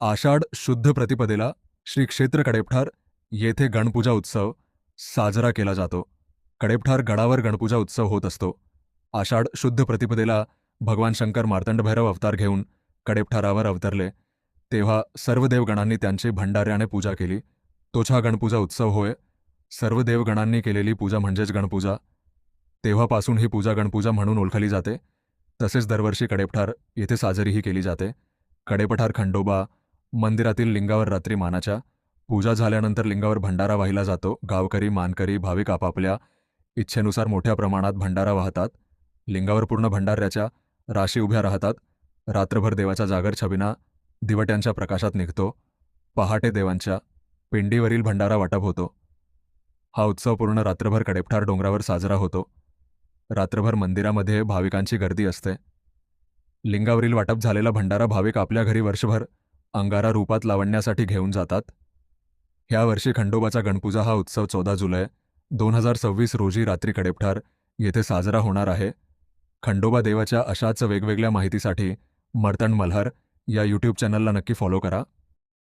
आषाढ शुद्ध प्रतिपदेला श्री क्षेत्र कडेपठार येथे गणपूजा उत्सव साजरा केला जातो. कडेपठार गडावर गणपूजा उत्सव होत असतो. आषाढ शुद्ध प्रतिपदेला भगवान शंकर मार्तंड भैरव अवतार घेऊन कडेपठारावर अवतरले, तेव्हा सर्व देवगणांनी त्यांची भंडाऱ्याने पूजा केली. तोच हा गणपूजा उत्सव होय. सर्व देवगणांनी केलेली पूजा म्हणजेच गणपूजा. तेव्हापासून ही पूजा गणपूजा म्हणून ओळखली जाते. तसेच दरवर्षी कडेपठार येथे साजरीही केली जाते. कडेपठार खंडोबा मंदिरातील लिंगावर रात्री मानाच्या पूजा झाल्यानंतर लिंगावर भंडारा वाहिला जातो. गावकरी, मानकरी, भाविक आपापल्या इच्छेनुसार मोठ्या प्रमाणात भंडारा वाहतात. लिंगावर पूर्ण भंडाऱ्याच्या राशी उभ्या राहतात. रात्रभर देवाचा जागर छबिना दिवट्यांच्या प्रकाशात निघतो. पहाटे देवांच्या पिंडीवरील भंडारा वाटप होतो. हा उत्सव पूर्ण रात्रभर कडेपठार डोंगरावर साजरा होतो. रात्रभर मंदिरामध्ये भाविकांची गर्दी असते. लिंगावरील वाटप झालेला भंडारा भाविक आपल्या घरी वर्षभर अंगारा रूपात लावण्यासाठी घेऊन जातात. ह्या वर्षी खंडोबाचा गणपूजा हा उत्सव 14 जुलै 2026 रोजी रात्री कडेपठार येथे साजरा होणार आहे. खंडोबा देवाच्या अशाच वेगवेगळ्या माहितीसाठी मर्तंड मल्हार या यूट्यूब चॅनलला नक्की फॉलो करा.